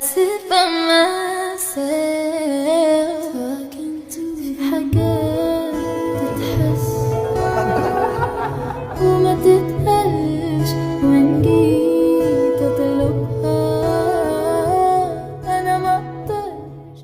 sit by myself talking to حاجات تتحس وما تتقالش وإن جيت أطلبها أنا ما أقدرش.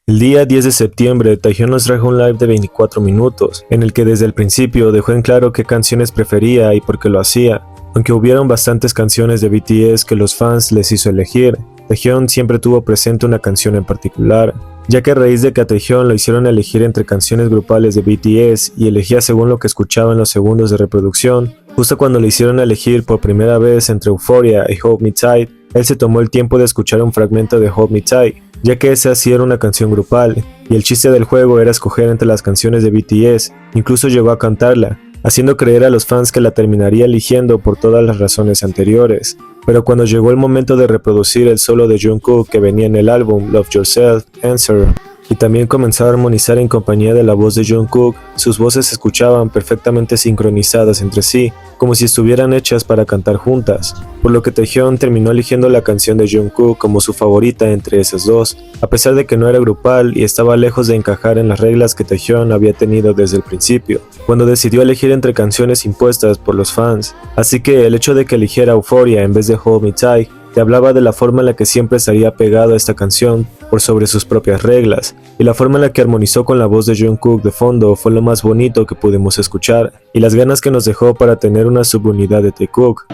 El día 10 de septiembre, Taehyung nos trajo un live de 24 minutos, en el que desde el principio dejó en claro qué canciones prefería y por qué lo hacía. Aunque hubieron bastantes canciones de BTS que los fans les hizo elegir, Taehyung siempre tuvo presente una canción en particular, ya que a raíz de que a Taehyung lo hicieron elegir entre canciones grupales de BTS y elegía según lo que escuchaba en los segundos de reproducción, justo cuando le hicieron elegir por primera vez entre Euphoria y Hold Me Tight, él se tomó el tiempo de escuchar un fragmento de Hold Me Tight, ya que esa sí era una canción grupal, y el chiste del juego era escoger entre las canciones de BTS, incluso llegó a cantarla, haciendo creer a los fans que la terminaría eligiendo por todas las razones anteriores. Pero cuando llegó el momento de reproducir el solo de Jungkook que venía en el álbum Love Yourself, Answer, y también comenzó a armonizar en compañía de la voz de Jungkook, sus voces se escuchaban perfectamente sincronizadas entre sí, como si estuvieran hechas para cantar juntas, por lo que Taehyung terminó eligiendo la canción de Jungkook como su favorita entre esas dos, a pesar de que no era grupal y estaba lejos de encajar en las reglas que Taehyung había tenido desde el principio, cuando decidió elegir entre canciones impuestas por los fans. Así que el hecho de que eligiera Euphoria en vez de Hold Me Tight te hablaba de la forma en la que siempre estaría pegado a esta canción por sobre sus propias reglas, y la forma en la que armonizó con la voz de Jungkook de fondo fue lo más bonito que pudimos escuchar, y las ganas que nos dejó para tener una subunidad de Taekook.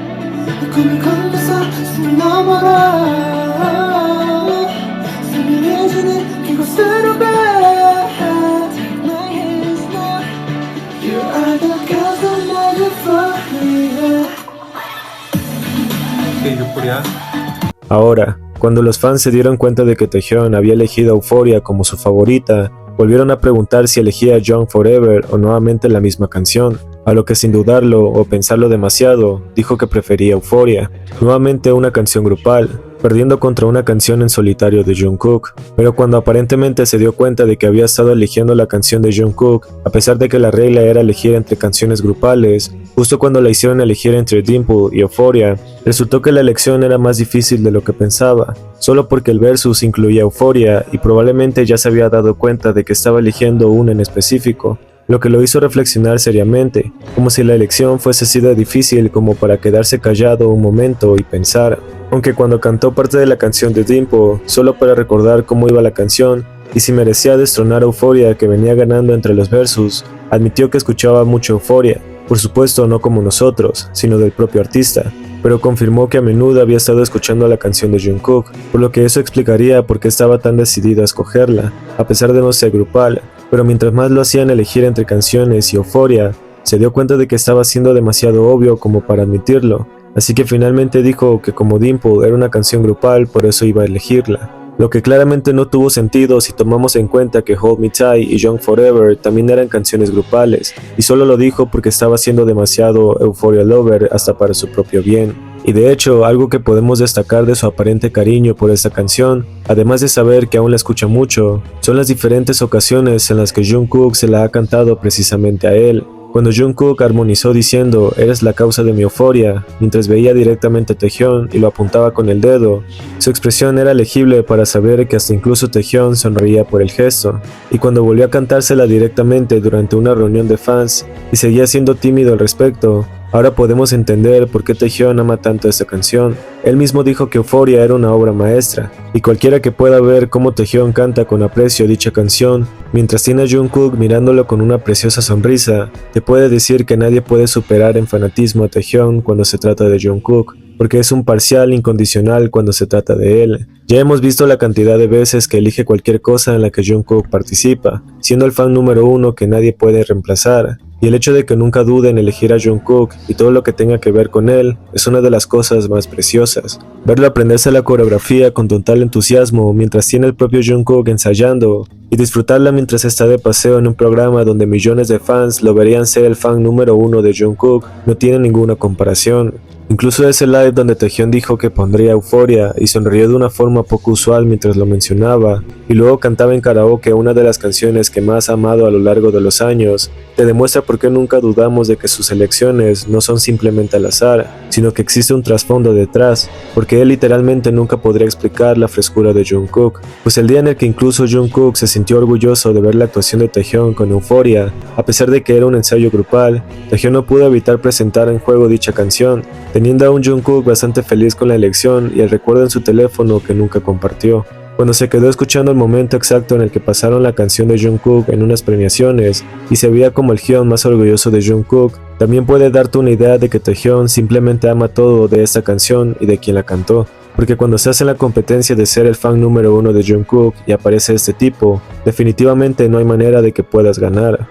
Ahora, cuando los fans se dieron cuenta de que Taehyung había elegido Euphoria como su favorita, volvieron a preguntar si elegía Young Forever o nuevamente la misma canción, a lo que sin dudarlo o pensarlo demasiado, dijo que prefería Euphoria, nuevamente una canción grupal, perdiendo contra una canción en solitario de Jungkook. Pero cuando aparentemente se dio cuenta de que había estado eligiendo la canción de Jungkook, a pesar de que la regla era elegir entre canciones grupales, justo cuando la hicieron elegir entre Dimple y Euphoria, resultó que la elección era más difícil de lo que pensaba, solo porque el versus incluía Euphoria y probablemente ya se había dado cuenta de que estaba eligiendo una en específico, lo que lo hizo reflexionar seriamente, como si la elección fuese así de difícil como para quedarse callado un momento y pensar. Aunque cuando cantó parte de la canción de Dimple, solo para recordar cómo iba la canción y si merecía destronar a Euphoria que venía ganando entre los versus, admitió que escuchaba mucho Euphoria, por supuesto no como nosotros, sino del propio artista, pero confirmó que a menudo había estado escuchando la canción de Jungkook, por lo que eso explicaría por qué estaba tan decidida a escogerla, a pesar de no ser grupal, pero mientras más lo hacían elegir entre canciones y Euphoria, se dio cuenta de que estaba siendo demasiado obvio como para admitirlo, así que finalmente dijo que como Dimple era una canción grupal, por eso iba a elegirla. Lo que claramente no tuvo sentido si tomamos en cuenta que Hold Me Tight y Young Forever también eran canciones grupales, y solo lo dijo porque estaba siendo demasiado Euphoria Lover hasta para su propio bien. Y de hecho, algo que podemos destacar de su aparente cariño por esta canción, además de saber que aún la escucha mucho, son las diferentes ocasiones en las que Jungkook se la ha cantado precisamente a él. Cuando Jungkook armonizó diciendo "eres la causa de mi euforia", mientras veía directamente a Taehyung y lo apuntaba con el dedo, su expresión era legible para saber que hasta incluso Taehyung sonreía por el gesto, y cuando volvió a cantársela directamente durante una reunión de fans y seguía siendo tímido al respecto, ahora podemos entender por qué Taehyung ama tanto esta canción. Él mismo dijo que Euphoria era una obra maestra, y cualquiera que pueda ver cómo Taehyung canta con aprecio dicha canción, mientras tiene a Jungkook mirándolo con una preciosa sonrisa, te puede decir que nadie puede superar en fanatismo a Taehyung cuando se trata de Jungkook, porque es un parcial incondicional cuando se trata de él. Ya hemos visto la cantidad de veces que elige cualquier cosa en la que Jungkook participa, siendo el fan número uno que nadie puede reemplazar. Y el hecho de que nunca dude en elegir a Jungkook y todo lo que tenga que ver con él es una de las cosas más preciosas. Verlo aprenderse la coreografía con total entusiasmo mientras tiene el propio Jungkook ensayando y disfrutarla mientras está de paseo en un programa donde millones de fans lo verían ser el fan número uno de Jungkook no tiene ninguna comparación. Incluso ese live donde Taehyung dijo que pondría Euphoria y sonrió de una forma poco usual mientras lo mencionaba, y luego cantaba en karaoke una de las canciones que más ha amado a lo largo de los años, te demuestra por qué nunca dudamos de que sus elecciones no son simplemente al azar, sino que existe un trasfondo detrás, porque él literalmente nunca podría explicar la frescura de Jungkook, pues el día en el que incluso Jungkook se sintió orgulloso de ver la actuación de Taehyung con Euphoria, a pesar de que era un ensayo grupal, Taehyung no pudo evitar presentar en juego dicha canción, teniendo a un Jungkook bastante feliz con la elección y el recuerdo en su teléfono que nunca compartió. Cuando se quedó escuchando el momento exacto en el que pasaron la canción de Jungkook en unas premiaciones y se veía como el Hyun más orgulloso de Jungkook, también puede darte una idea de que Taehyung simplemente ama todo de esta canción y de quien la cantó. Porque cuando se hace la competencia de ser el fan número uno de Jungkook y aparece este tipo, definitivamente no hay manera de que puedas ganar.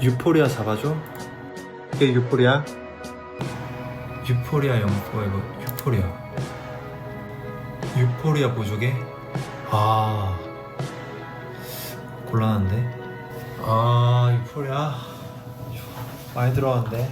유포리아 잡아줘? 이게 유포리아? 유포리아 영포 이거 유포리아 유포리아 보조개? 아 곤란한데? 아 유포리아 많이 들어갔는데